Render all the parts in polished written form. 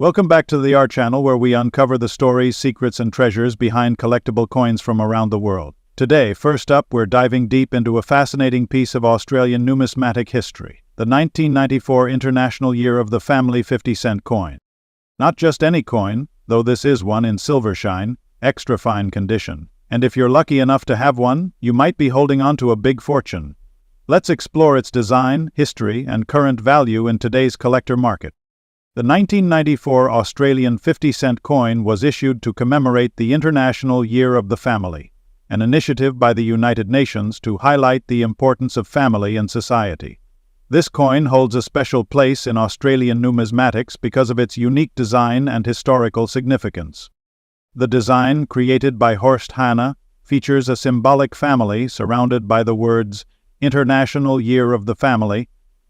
Welcome back to the Art Channel, where we uncover the stories, secrets, and treasures behind collectible coins from around the world. Today, first up, we're diving deep into a fascinating piece of Australian numismatic history, the 1994 International Year of the Family 50-cent coin. Not just any coin, though this is one in silver shine, extra fine condition. And if you're lucky enough to have one, you might be holding on to a big fortune. Let's explore its design, history, and current value in today's collector market. The 1994 Australian 50-cent coin was issued to commemorate the International Year of the Family, an initiative by the United Nations to highlight the importance of family in society. This coin holds a special place in Australian numismatics because of its unique design and historical significance. The design, created by Horst Hanna, features a symbolic family surrounded by the words International Year of the Family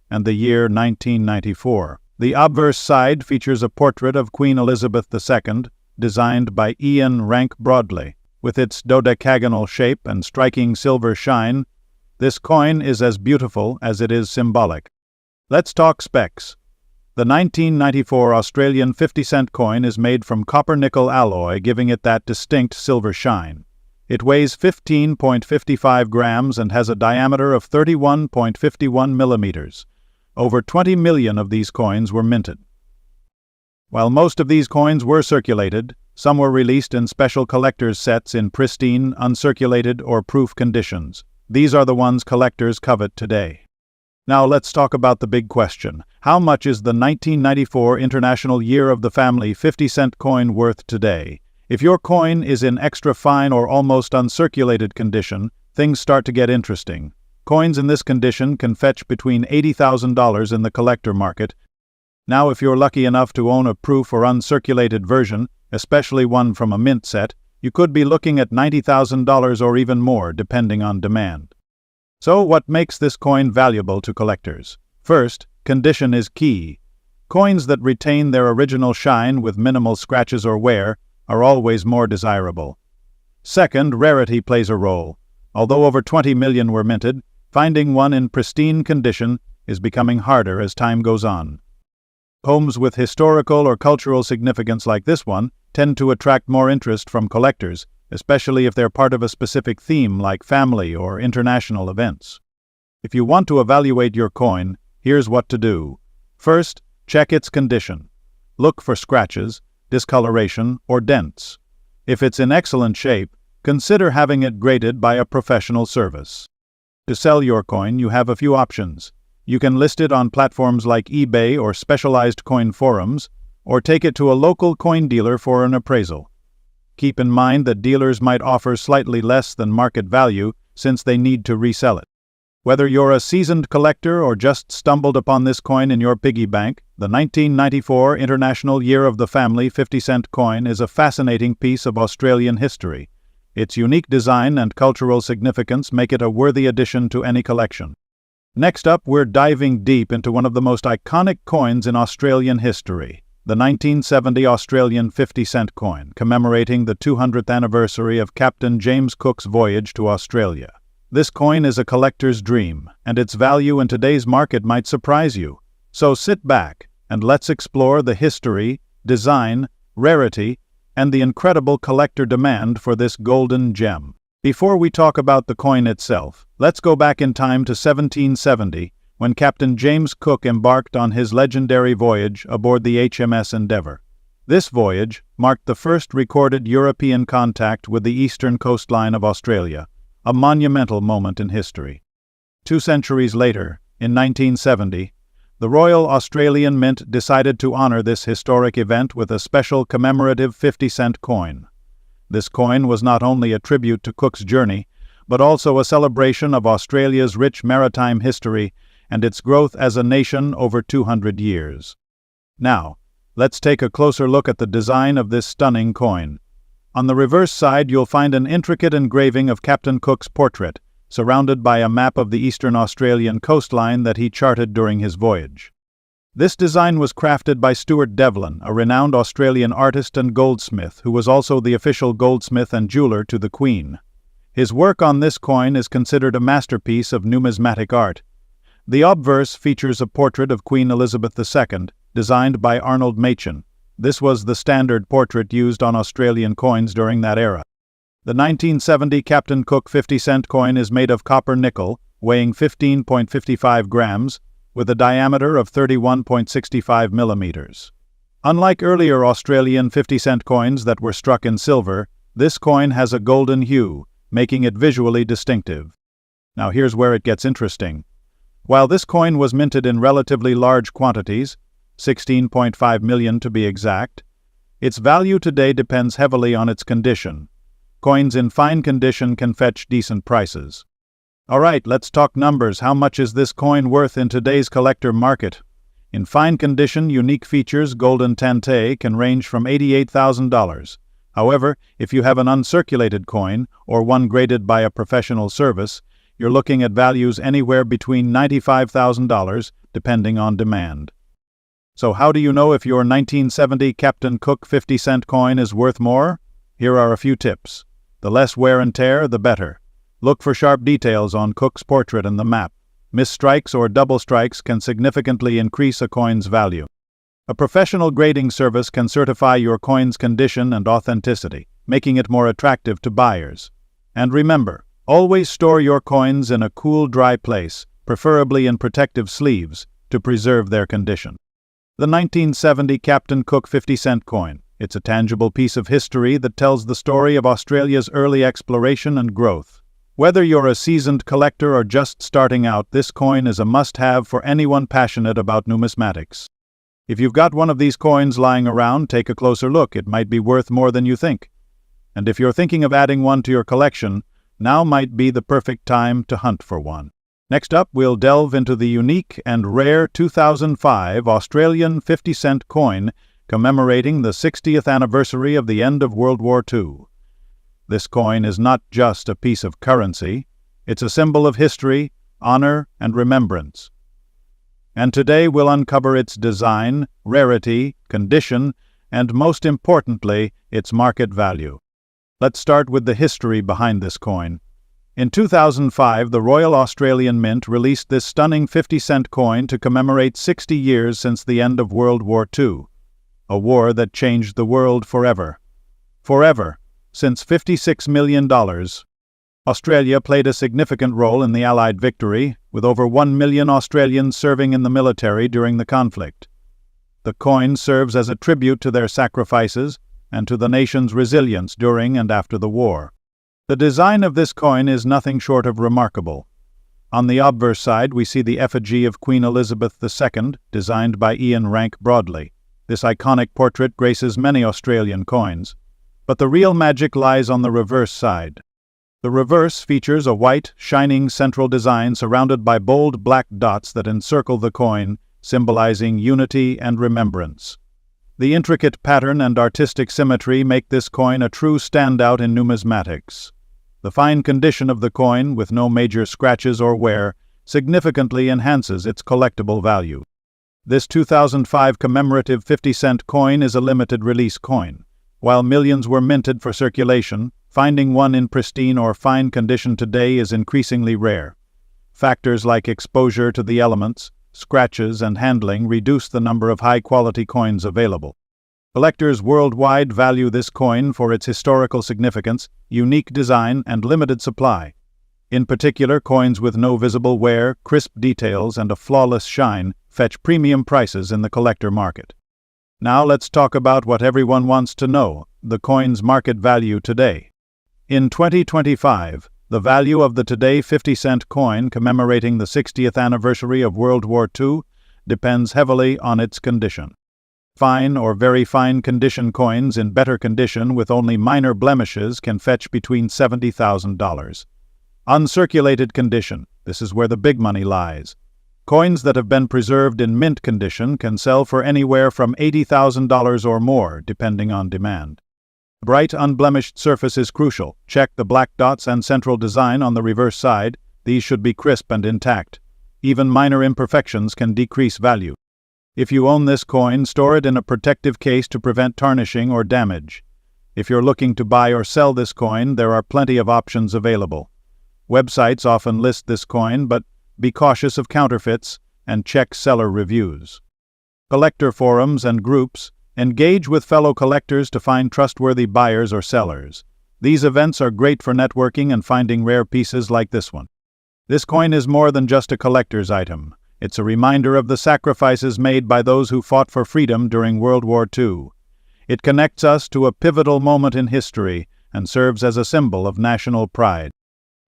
and the year 1994. The obverse side features a portrait of Queen Elizabeth II, designed by Ian Rank Broadley. With its dodecagonal shape and striking silver shine, this coin is as beautiful as it is symbolic. Let's talk specs. The 1994 Australian 50-cent coin is made from copper-nickel alloy, giving it that distinct silver shine. It weighs 15.55 grams and has a diameter of 31.51 millimeters. Over 20 million of these coins were minted. While most of these coins were circulated, some were released in special collector's sets in pristine, uncirculated, or proof conditions. These are the ones collectors covet today. Now let's talk about the big question. How much is the 1994 International Year of the Family 50-cent coin worth today? If your coin is in extra fine or almost uncirculated condition, things start to get interesting. Coins in this condition can fetch between $80,000 in the collector market. Now, if you're lucky enough to own a proof or uncirculated version, especially one from a mint set, you could be looking at $90,000 or even more, depending on demand. So, what makes this coin valuable to collectors? First, condition is key. Coins that retain their original shine with minimal scratches or wear are always more desirable. Second, rarity plays a role. Although over 20 million were minted, finding one in pristine condition is becoming harder as time goes on. Coins with historical or cultural significance like this one tend to attract more interest from collectors, especially if they're part of a specific theme like family or international events. If you want to evaluate your coin, here's what to do. First, check its condition. Look for scratches, discoloration, or dents. If it's in excellent shape, consider having it graded by a professional service. To sell your coin, you have a few options. You can list it on platforms like eBay or specialized coin forums, or take it to a local coin dealer for an appraisal. Keep in mind that dealers might offer slightly less than market value since they need to resell it. Whether you're a seasoned collector or just stumbled upon this coin in your piggy bank, the 1994 International Year of the Family 50-cent coin is a fascinating piece of Australian history. Its unique design and cultural significance make it a worthy addition to any collection. Next up, we're diving deep into one of the most iconic coins in Australian history, the 1970 Australian 50-cent coin, commemorating the 200th anniversary of Captain James Cook's voyage to Australia. This coin is a collector's dream, and its value in today's market might surprise you. So sit back, and let's explore the history, design, rarity, and the incredible collector demand for this golden gem. Before we talk about the coin itself, let's go back in time to 1770, when Captain James Cook embarked on his legendary voyage aboard the HMS Endeavour. This voyage marked the first recorded European contact with the eastern coastline of Australia, a monumental moment in history. 2 centuries later, in 1970, the Royal Australian Mint decided to honor this historic event with a special commemorative 50-cent coin. This coin was not only a tribute to Cook's journey, but also a celebration of Australia's rich maritime history and its growth as a nation over 200 years. Now, let's take a closer look at the design of this stunning coin. On the reverse side, you'll find an intricate engraving of Captain Cook's portrait, surrounded by a map of the eastern Australian coastline that he charted during his voyage. This design was crafted by Stuart Devlin, a renowned Australian artist and goldsmith who was also the official goldsmith and jeweler to the Queen. His work on this coin is considered a masterpiece of numismatic art. The obverse features a portrait of Queen Elizabeth II, designed by Arnold Machin. This was the standard portrait used on Australian coins during that era. The 1970 Captain Cook 50-cent coin is made of copper nickel, weighing 15.55 grams, with a diameter of 31.65 millimeters. Unlike earlier Australian 50-cent coins that were struck in silver, this coin has a golden hue, making it visually distinctive. Now here's where it gets interesting. While this coin was minted in relatively large quantities, 16.5 million to be exact, its value today depends heavily on its condition. Coins in fine condition can fetch decent prices. Alright, let's talk numbers. How much is this coin worth in today's collector market? In fine condition, unique features, golden tante, can range from $88,000. However, if you have an uncirculated coin, or one graded by a professional service, you're looking at values anywhere between $95,000, depending on demand. So how do you know if your 1970 Captain Cook 50-cent coin is worth more? Here are a few tips. The less wear and tear, the better. Look for sharp details on Cook's portrait and the map. Misstrikes or double strikes can significantly increase a coin's value. A professional grading service can certify your coin's condition and authenticity, making it more attractive to buyers. And remember, always store your coins in a cool, dry place, preferably in protective sleeves, to preserve their condition. The 1970 Captain Cook 50-cent coin. It's a tangible piece of history that tells the story of Australia's early exploration and growth. Whether you're a seasoned collector or just starting out, this coin is a must-have for anyone passionate about numismatics. If you've got one of these coins lying around, take a closer look. It might be worth more than you think. And if you're thinking of adding one to your collection, now might be the perfect time to hunt for one. Next up, we'll delve into the unique and rare 2005 Australian 50-cent coin commemorating the 60th anniversary of the end of World War II. This coin is not just a piece of currency, it's a symbol of history, honor, and remembrance. And today we'll uncover its design, rarity, condition, and most importantly, its market value. Let's start with the history behind this coin. In 2005, the Royal Australian Mint released this stunning 50-cent coin to commemorate 60 years since the end of World War II, a war that changed the world forever. Forever, since $56 million. Australia played a significant role in the Allied victory, with over 1 million Australians serving in the military during the conflict. The coin serves as a tribute to their sacrifices and to the nation's resilience during and after the war. The design of this coin is nothing short of remarkable. On the obverse side, we see the effigy of Queen Elizabeth II, designed by Ian Rank Broadley. This iconic portrait graces many Australian coins. But the real magic lies on the reverse side. The reverse features a white, shining central design surrounded by bold black dots that encircle the coin, symbolizing unity and remembrance. The intricate pattern and artistic symmetry make this coin a true standout in numismatics. The fine condition of the coin, with no major scratches or wear, significantly enhances its collectible value. This 2005 commemorative 50-cent coin is a limited release coin. While millions were minted for circulation, finding one in pristine or fine condition today is increasingly rare. Factors like exposure to the elements, scratches, and handling reduce the number of high-quality coins available. Collectors worldwide value this coin for its historical significance, unique design, and limited supply. In particular, coins with no visible wear, crisp details, and a flawless shine fetch premium prices in the collector market. Now let's talk about what everyone wants to know, the coin's market value today. In 2025, the value of the today 50-cent coin commemorating the 60th anniversary of World War II depends heavily on its condition. Fine or very fine condition coins in better condition with only minor blemishes can fetch between $70,000. Uncirculated condition, this is where the big money lies. Coins that have been preserved in mint condition can sell for anywhere from $80,000 or more, depending on demand. Bright, unblemished surface is crucial. Check the black dots and central design on the reverse side. These should be crisp and intact. Even minor imperfections can decrease value. If you own this coin, store it in a protective case to prevent tarnishing or damage. If you're looking to buy or sell this coin, there are plenty of options available. Websites often list this coin, but be cautious of counterfeits and check seller reviews. Collector forums and groups, Engage with fellow collectors to find trustworthy buyers or sellers. These events are great for networking and finding rare pieces like this one. This coin is more than just a collector's item. It's a reminder of the sacrifices made by those who fought for freedom during World War II. It connects us to a pivotal moment in history and serves as a symbol of national pride.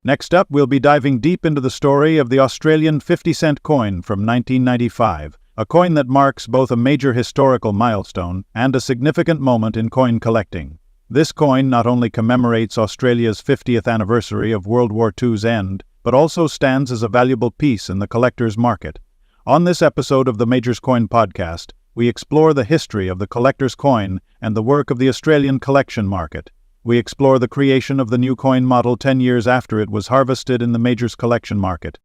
Next up, we'll be diving deep into the story of the Australian 50-cent coin from 1995, a coin that marks both a major historical milestone and a significant moment in coin collecting. This coin not only commemorates Australia's 50th anniversary of World War II's end, but also stands as a valuable piece in the collector's market. On this episode of the Majors Coin Podcast, we explore the history of the collector's coin and the work of the Australian collection market. We explore the creation of the new coin model 10 years after it was harvested in the Majors collection market.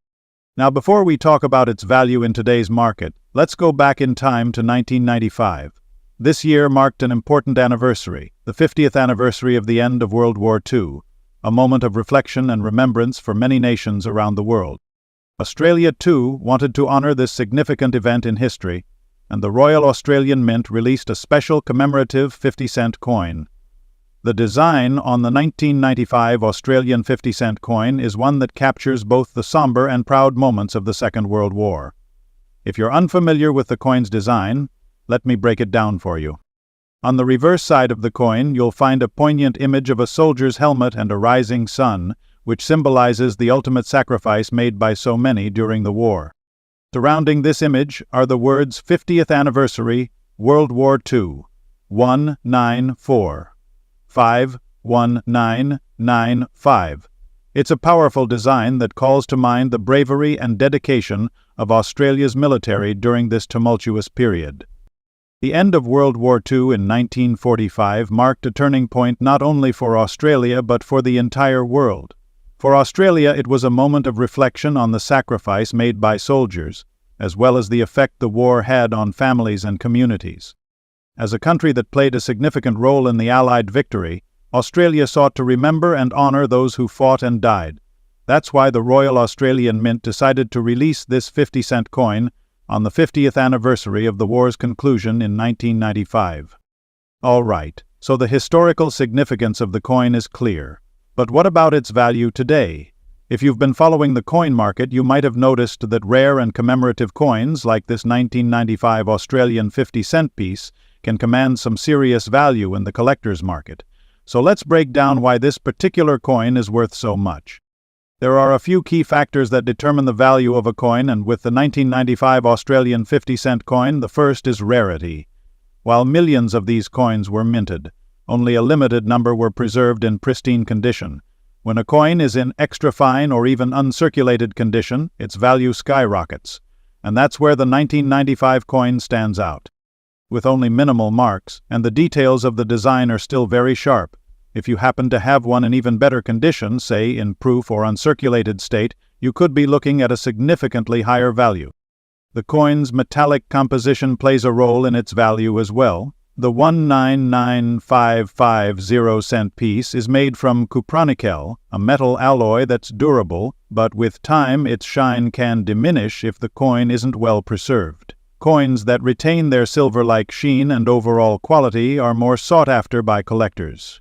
Now, before we talk about its value in today's market, let's go back in time to 1995. This year marked an important anniversary, the 50th anniversary of the end of World War II, a moment of reflection and remembrance for many nations around the world. Australia, too, wanted to honor this significant event in history, and the Royal Australian Mint released a special commemorative 50-cent coin. The design on the 1995 Australian 50-cent coin is one that captures both the somber and proud moments of the Second World War. If you're unfamiliar with the coin's design, let me break it down for you. On the reverse side of the coin, you'll find a poignant image of a soldier's helmet and a rising sun, which symbolizes the ultimate sacrifice made by so many during the war. Surrounding this image are the words 50th Anniversary, World War II, 194. 51995. It's a powerful design that calls to mind the bravery and dedication of Australia's military during this tumultuous period. The end of World War II in 1945 marked a turning point not only for Australia but for the entire world. For Australia, it was a moment of reflection on the sacrifice made by soldiers, as well as the effect the war had on families and communities. As a country that played a significant role in the Allied victory, Australia sought to remember and honor those who fought and died. That's why the Royal Australian Mint decided to release this 50-cent coin on the 50th anniversary of the war's conclusion in 1995. All right, so the historical significance of the coin is clear. But what about its value today? If you've been following the coin market, you might have noticed that rare and commemorative coins like this 1995 Australian 50-cent piece can command some serious value in the collector's market. So let's break down why this particular coin is worth so much. There are a few key factors that determine the value of a coin, and with the 1995 Australian 50-cent coin, the first is rarity. While millions of these coins were minted, only a limited number were preserved in pristine condition. When a coin is in extra fine or even uncirculated condition, its value skyrockets. And that's where the 1995 coin stands out. With only minimal marks, and the details of the design are still very sharp. If you happen to have one in even better condition, say in proof or uncirculated state, you could be looking at a significantly higher value. The coin's metallic composition plays a role in its value as well. The 199,550 piece is made from cupronickel, a metal alloy that's durable, but with time its shine can diminish if the coin isn't well preserved. Coins that retain their silver-like sheen and overall quality are more sought after by collectors.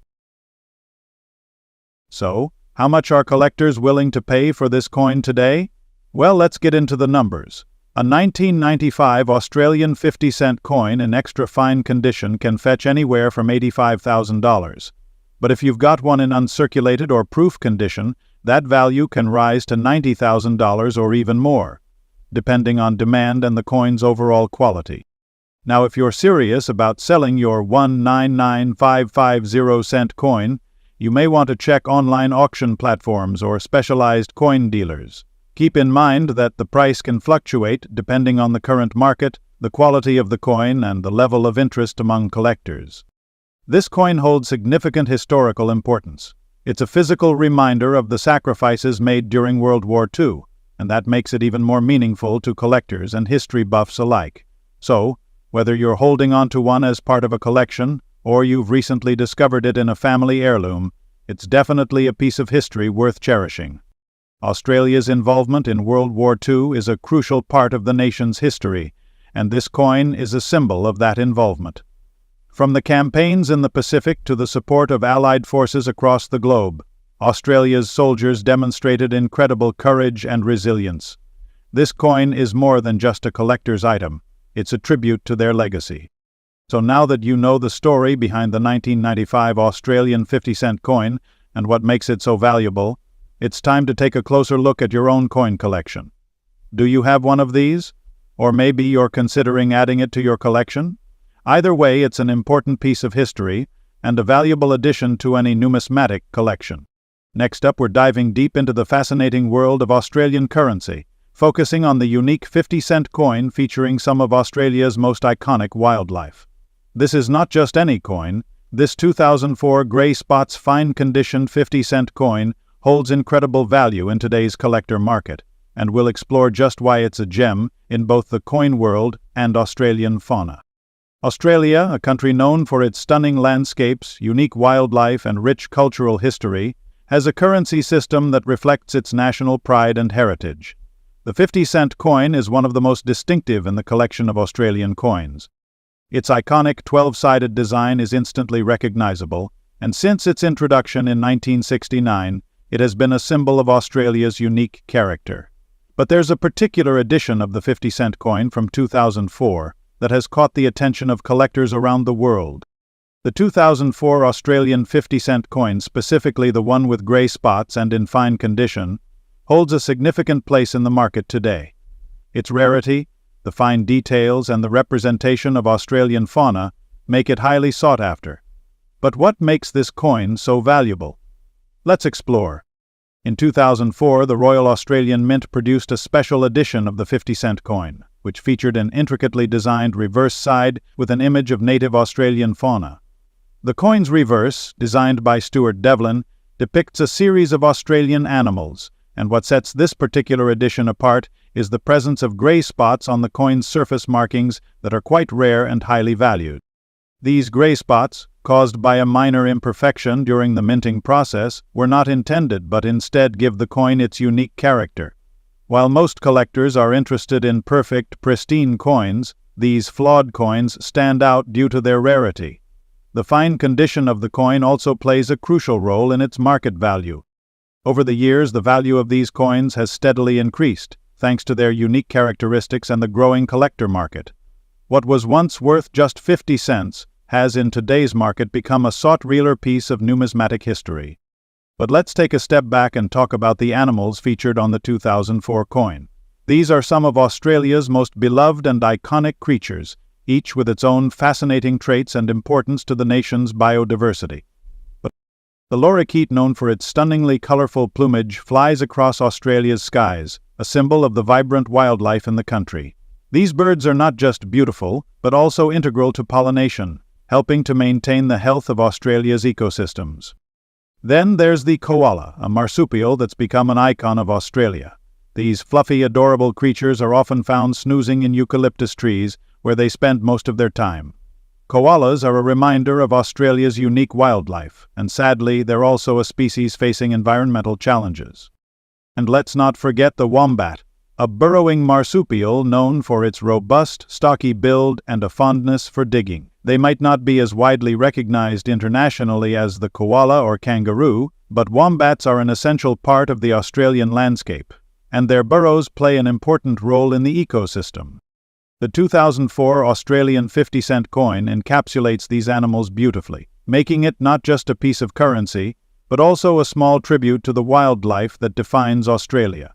So, how much are collectors willing to pay for this coin today? Well, let's get into the numbers. A 1995 Australian 50-cent coin in extra fine condition can fetch anywhere from $85,000. But if you've got one in uncirculated or proof condition, that value can rise to $90,000 or even more, depending on demand and the coin's overall quality. Now, if you're serious about selling your 199,550 coin, you may want to check online auction platforms or specialized coin dealers. Keep in mind that the price can fluctuate depending on the current market, the quality of the coin, and the level of interest among collectors. This coin holds significant historical importance. It's a physical reminder of the sacrifices made during World War II, and that makes it even more meaningful to collectors and history buffs alike. So, whether you're holding on to one as part of a collection, or you've recently discovered it in a family heirloom, it's definitely a piece of history worth cherishing. Australia's involvement in World War II is a crucial part of the nation's history, and this coin is a symbol of that involvement. From the campaigns in the Pacific to the support of Allied forces across the globe, Australia's soldiers demonstrated incredible courage and resilience. This coin is more than just a collector's item, it's a tribute to their legacy. So now that you know the story behind the 1995 Australian 50-cent coin and what makes it so valuable, it's time to take a closer look at your own coin collection. Do you have one of these? Or maybe you're considering adding it to your collection? Either way, it's an important piece of history and a valuable addition to any numismatic collection. Next up, we're diving deep into the fascinating world of Australian currency, focusing on the unique 50-cent coin featuring some of Australia's most iconic wildlife. This is not just any coin. This 2004 Grey Spots fine-condition 50-cent coin holds incredible value in today's collector market, and we'll explore just why it's a gem in both the coin world and Australian fauna. Australia, a country known for its stunning landscapes, unique wildlife, and rich cultural history, has a currency system that reflects its national pride and heritage. The 50-cent coin is one of the most distinctive in the collection of Australian coins. Its iconic 12-sided design is instantly recognizable, and since its introduction in 1969, it has been a symbol of Australia's unique character. But there's a particular edition of the 50-cent coin from 2004 that has caught the attention of collectors around the world. The 2004 Australian 50-cent coin, specifically the one with grey spots and in fine condition, holds a significant place in the market today. Its rarity, the fine details, and the representation of Australian fauna make it highly sought after. But what makes this coin so valuable? Let's explore. In 2004, the Royal Australian Mint produced a special edition of the 50-cent coin, which featured an intricately designed reverse side with an image of native Australian fauna. The coin's reverse, designed by Stuart Devlin, depicts a series of Australian animals, and what sets this particular edition apart is the presence of grey spots on the coin's surface markings that are quite rare and highly valued. These grey spots, caused by a minor imperfection during the minting process, were not intended but instead give the coin its unique character. While most collectors are interested in perfect, pristine coins, these flawed coins stand out due to their rarity. The fine condition of the coin also plays a crucial role in its market value. Over the years, the value of these coins has steadily increased, thanks to their unique characteristics and the growing collector market. What was once worth just 50 cents has in today's market become a sought-after piece of numismatic history. But let's take a step back and talk about the animals featured on the 2004 coin. These are some of Australia's most beloved and iconic creatures, each with its own fascinating traits and importance to the nation's biodiversity. The lorikeet, known for its stunningly colorful plumage, flies across Australia's skies, a symbol of the vibrant wildlife in the country. These birds are not just beautiful, but also integral to pollination, helping to maintain the health of Australia's ecosystems. Then there's the koala, a marsupial that's become an icon of Australia. These fluffy, adorable creatures are often found snoozing in eucalyptus trees, where they spend most of their time. Koalas are a reminder of Australia's unique wildlife, and sadly, they're also a species facing environmental challenges. And let's not forget the wombat, a burrowing marsupial known for its robust, stocky build and a fondness for digging. They might not be as widely recognized internationally as the koala or kangaroo, but wombats are an essential part of the Australian landscape, and their burrows play an important role in the ecosystem. The 2004 Australian 50-cent coin encapsulates these animals beautifully, making it not just a piece of currency, but also a small tribute to the wildlife that defines Australia.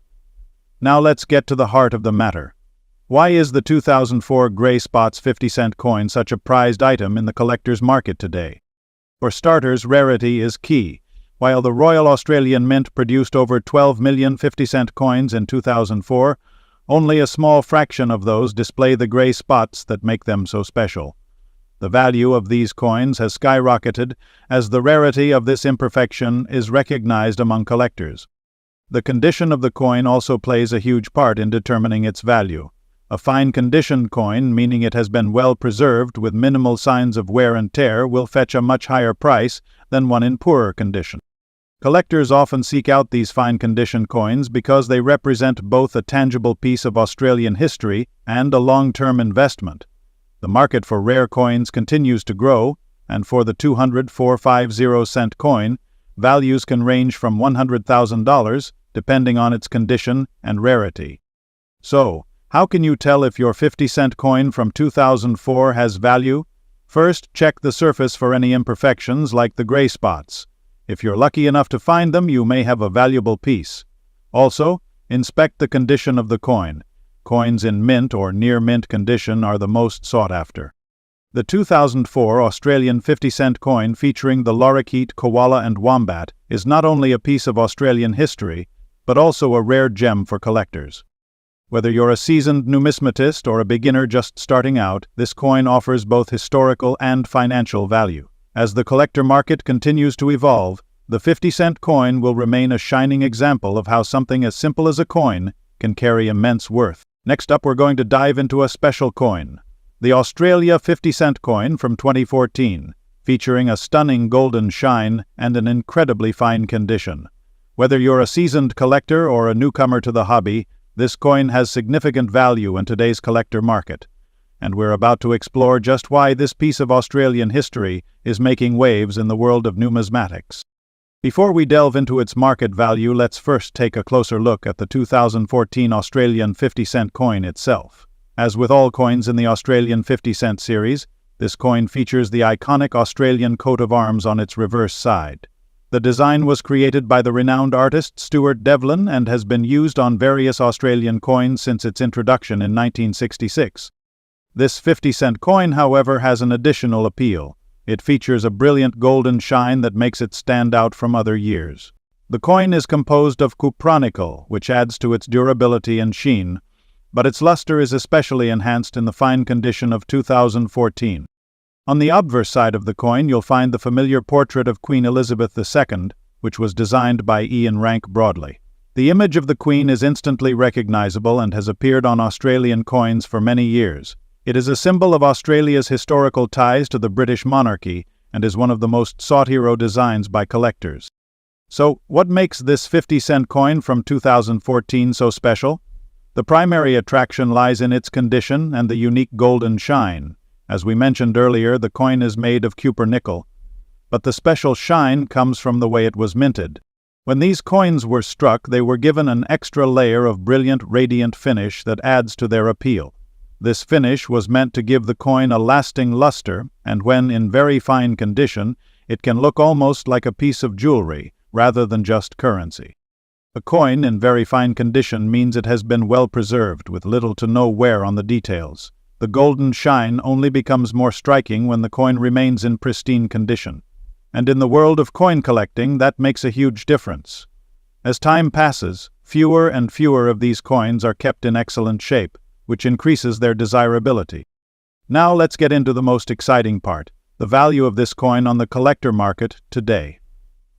Now let's get to the heart of the matter. Why is the 2004 Grey Spots 50-cent coin such a prized item in the collector's market today? For starters, rarity is key. While the Royal Australian Mint produced over 12 million 50-cent coins in 2004, only a small fraction of those display the grey spots that make them so special. The value of these coins has skyrocketed as the rarity of this imperfection is recognized among collectors. The condition of the coin also plays a huge part in determining its value. A fine-condition coin, meaning it has been well preserved with minimal signs of wear and tear, will fetch a much higher price than one in poorer condition. Collectors often seek out these fine-condition coins because they represent both a tangible piece of Australian history and a long-term investment. The market for rare coins continues to grow, and for the 200,450 coin, values can range from $100,000 depending on its condition and rarity. So, how can you tell if your 50-cent coin from 2004 has value? First, check the surface for any imperfections like the gray spots. If you're lucky enough to find them, you may have a valuable piece. Also, inspect the condition of the coin. Coins in mint or near-mint condition are the most sought after. The 2004 Australian 50-cent coin featuring the lorikeet, koala and wombat is not only a piece of Australian history, but also a rare gem for collectors. Whether you're a seasoned numismatist or a beginner just starting out, this coin offers both historical and financial value. As the collector market continues to evolve, the 50-cent coin will remain a shining example of how something as simple as a coin can carry immense worth. Next up, we're going to dive into a special coin, the Australia 50-cent coin from 2014, featuring a stunning golden shine and an incredibly fine condition. Whether you're a seasoned collector or a newcomer to the hobby, this coin has significant value in today's collector market. And we're about to explore just why this piece of Australian history is making waves in the world of numismatics. Before we delve into its market value, let's first take a closer look at the 2014 Australian 50-cent coin itself. As with all coins in the Australian 50-cent series, this coin features the iconic Australian coat of arms on its reverse side. The design was created by the renowned artist Stuart Devlin and has been used on various Australian coins since its introduction in 1966. This 50-cent coin, however, has an additional appeal. It features a brilliant golden shine that makes it stand out from other years. The coin is composed of cupronickel, which adds to its durability and sheen, but its luster is especially enhanced in the fine condition of 2014. On the obverse side of the coin, you'll find the familiar portrait of Queen Elizabeth II, which was designed by Ian Rank Broadley. The image of the Queen is instantly recognizable and has appeared on Australian coins for many years. It is a symbol of Australia's historical ties to the British monarchy and is one of the most sought-hero designs by collectors. So, what makes this 50-cent coin from 2014 so special? The primary attraction lies in its condition and the unique golden shine. As we mentioned earlier, the coin is made of cupronickel, but the special shine comes from the way it was minted. When these coins were struck, they were given an extra layer of brilliant, radiant finish that adds to their appeal. This finish was meant to give the coin a lasting luster, and when in very fine condition, it can look almost like a piece of jewelry, rather than just currency. A coin in very fine condition means it has been well preserved, with little to no wear on the details. The golden shine only becomes more striking when the coin remains in pristine condition. And in the world of coin collecting, that makes a huge difference. As time passes, fewer and fewer of these coins are kept in excellent shape, which increases their desirability. Now let's get into the most exciting part, the value of this coin on the collector market today.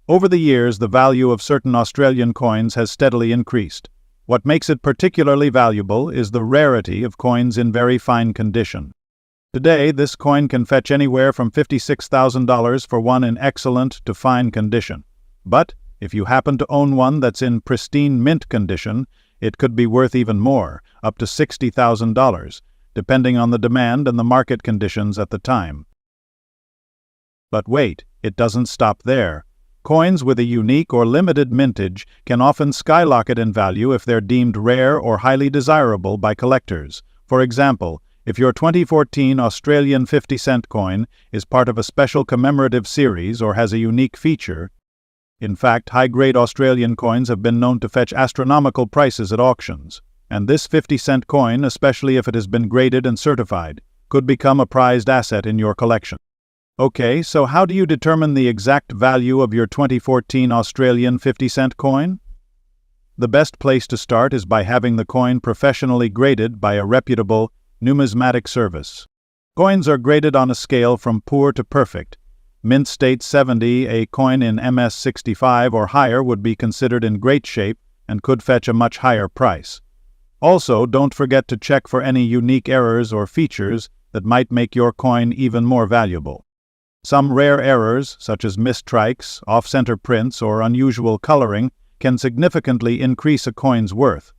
Over the years, the value of certain Australian coins has steadily increased. What makes it particularly valuable is the rarity of coins in very fine condition. Today, this coin can fetch anywhere from $56,000 for one in excellent to fine condition. But if you happen to own one that's in pristine mint condition, it could be worth even more, up to $60,000, depending on the demand and the market conditions at the time. But wait, it doesn't stop there. Coins with a unique or limited mintage can often skyrocket in value if they're deemed rare or highly desirable by collectors. For example, if your 2014 Australian 50-cent coin is part of a special commemorative series or has a unique feature. In fact, high-grade Australian coins have been known to fetch astronomical prices at auctions. And this 50-cent coin, especially if it has been graded and certified, could become a prized asset in your collection. Okay, so how do you determine the exact value of your 2014 Australian 50-cent coin? The best place to start is by having the coin professionally graded by a reputable numismatic service. Coins are graded on a scale from poor to perfect. Mint state 70, a coin in MS 65 or higher would be considered in great shape and could fetch a much higher price. Also, don't forget to check for any unique errors or features that might make your coin even more valuable. Some rare errors, such as mistrikes, off-center prints, or unusual coloring, can significantly increase a coin's worth.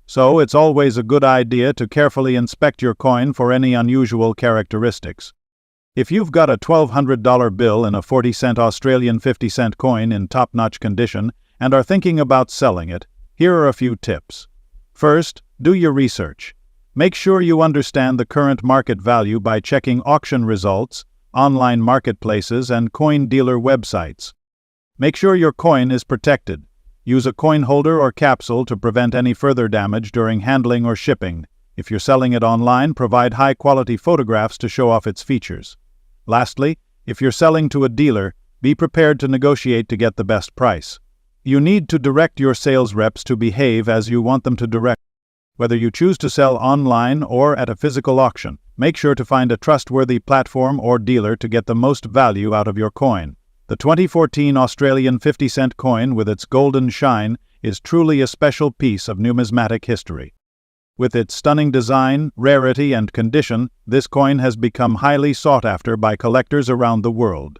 So it's always a good idea to carefully inspect your coin for any unusual characteristics. If you've got a $1,200 bill and a 40-cent Australian 50-cent coin in top-notch condition and are thinking about selling it, here are a few tips. First, do your research. Make sure you understand the current market value by checking auction results, online marketplaces, and coin dealer websites. Make sure your coin is protected. Use a coin holder or capsule to prevent any further damage during handling or shipping. If you're selling it online, provide high-quality photographs to show off its features. Lastly, if you're selling to a dealer, be prepared to negotiate to get the best price. You need to direct your sales reps to behave as you want them to direct. Whether you choose to sell online or at a physical auction, make sure to find a trustworthy platform or dealer to get the most value out of your coin. The 2014 Australian 50-cent coin with its golden shine is truly a special piece of numismatic history. With its stunning design, rarity, and condition, this coin has become highly sought after by collectors around the world.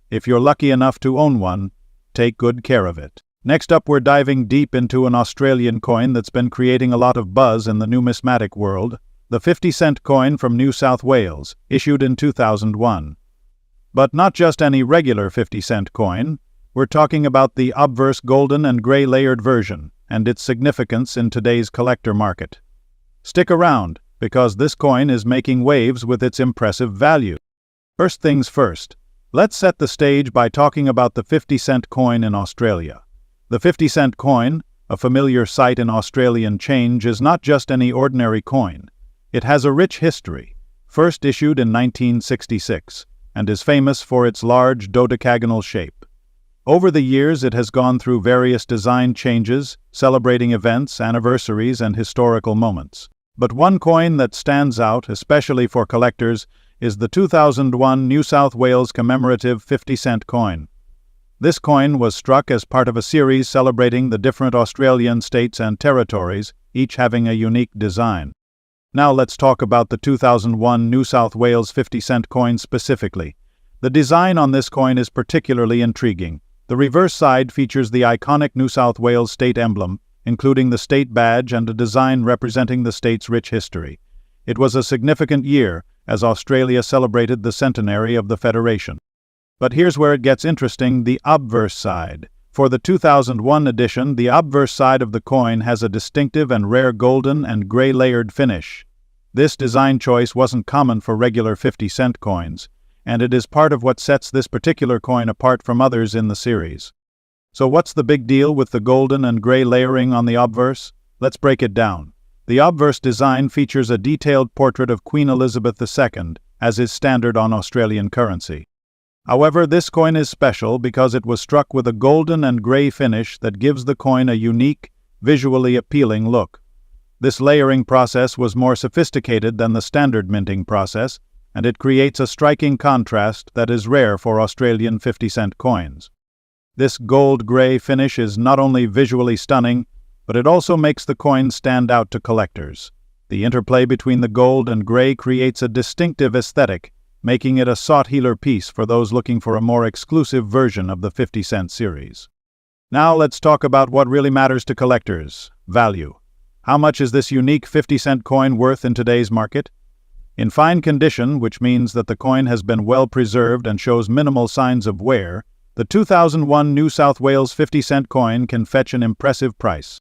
If you're lucky enough to own one, take good care of it. Next up, we're diving deep into an Australian coin that's been creating a lot of buzz in the numismatic world, the 50-cent coin from New South Wales, issued in 2001. But not just any regular 50-cent coin, we're talking about the obverse golden and gray layered version, and its significance in today's collector market. Stick around, because this coin is making waves with its impressive value. First things first, let's set the stage by talking about the 50-cent coin in Australia. The 50-cent coin, a familiar sight in Australian change, is not just any ordinary coin. It has a rich history, first issued in 1966, and is famous for its large dodecagonal shape. Over the years, it has gone through various design changes, celebrating events, anniversaries, and historical moments. But one coin that stands out, especially for collectors, is the 2001 New South Wales commemorative 50-cent coin. This coin was struck as part of a series celebrating the different Australian states and territories, each having a unique design. Now let's talk about the 2001 New South Wales 50-cent coin specifically. The design on this coin is particularly intriguing. The reverse side features the iconic New South Wales state emblem, including the state badge and a design representing the state's rich history. It was a significant year, as Australia celebrated the centenary of the Federation. But here's where it gets interesting, the obverse side. For the 2001 edition, the obverse side of the coin has a distinctive and rare golden and gray layered finish. This design choice wasn't common for regular 50-cent coins, and it is part of what sets this particular coin apart from others in the series. So what's the big deal with the golden and gray layering on the obverse? Let's break it down. The obverse design features a detailed portrait of Queen Elizabeth II, as is standard on Australian currency. However, this coin is special because it was struck with a golden and gray finish that gives the coin a unique, visually appealing look. This layering process was more sophisticated than the standard minting process, and it creates a striking contrast that is rare for Australian 50-cent coins. This gold-gray finish is not only visually stunning, but it also makes the coin stand out to collectors. The interplay between the gold and gray creates a distinctive aesthetic, making it a sought-healer piece for those looking for a more exclusive version of the 50-cent series. Now let's talk about what really matters to collectors: value. How much is this unique 50-cent coin worth in today's market? In fine condition, which means that the coin has been well preserved and shows minimal signs of wear, the 2001 New South Wales 50-cent coin can fetch an impressive price.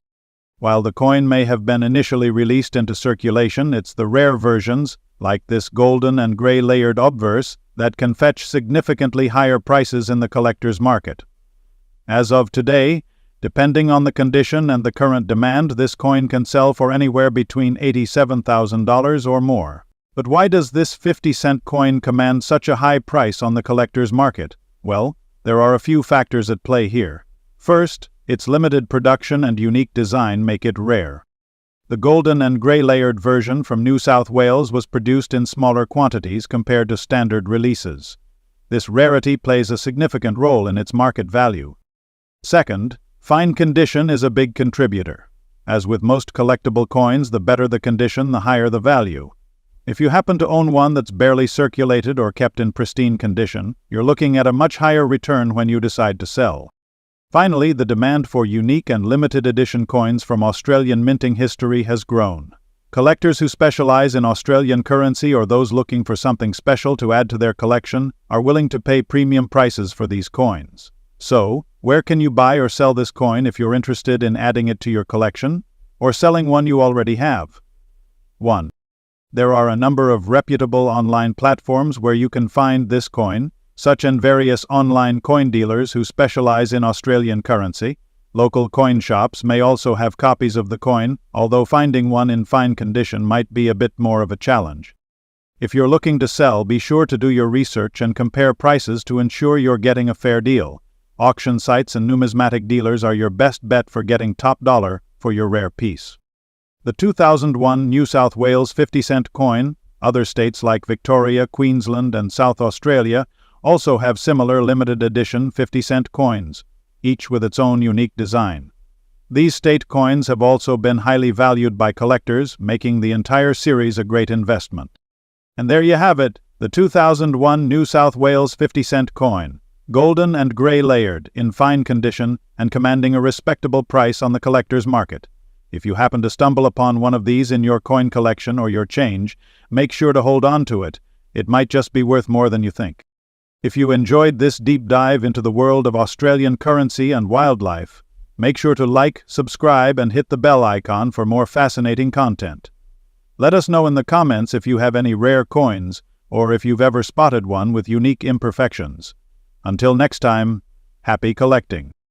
While the coin may have been initially released into circulation, it's the rare versions, like this golden and gray layered obverse, that can fetch significantly higher prices in the collector's market. As of today, depending on the condition and the current demand, this coin can sell for anywhere between $87,000 or more. But why does this 50-cent coin command such a high price on the collector's market? Well, there are a few factors at play here. First, its limited production and unique design make it rare. The golden and gray layered version from New South Wales was produced in smaller quantities compared to standard releases. This rarity plays a significant role in its market value. Second, fine condition is a big contributor. As with most collectible coins, the better the condition, the higher the value. If you happen to own one that's barely circulated or kept in pristine condition, you're looking at a much higher return when you decide to sell. Finally, the demand for unique and limited edition coins from Australian minting history has grown. Collectors who specialize in Australian currency or those looking for something special to add to their collection are willing to pay premium prices for these coins. So, where can you buy or sell this coin if you're interested in adding it to your collection, or selling one you already have? 1. There are a number of reputable online platforms where you can find this coin, such as various online coin dealers who specialize in Australian currency. Local coin shops may also have copies of the coin, although finding one in fine condition might be a bit more of a challenge. If you're looking to sell, be sure to do your research and compare prices to ensure you're getting a fair deal. Auction sites and numismatic dealers are your best bet for getting top dollar for your rare piece. The 2001 New South Wales 50-cent coin, other states like Victoria, Queensland, and South Australia also have similar limited edition 50-cent coins, each with its own unique design. These state coins have also been highly valued by collectors, making the entire series a great investment. And there you have it, the 2001 New South Wales 50-cent coin, golden and gray layered, in fine condition, and commanding a respectable price on the collector's market. If you happen to stumble upon one of these in your coin collection or your change, make sure to hold on to it. It might just be worth more than you think. If you enjoyed this deep dive into the world of Australian currency and wildlife, make sure to like, subscribe, and hit the bell icon for more fascinating content. Let us know in the comments if you have any rare coins, or if you've ever spotted one with unique imperfections. Until next time, happy collecting.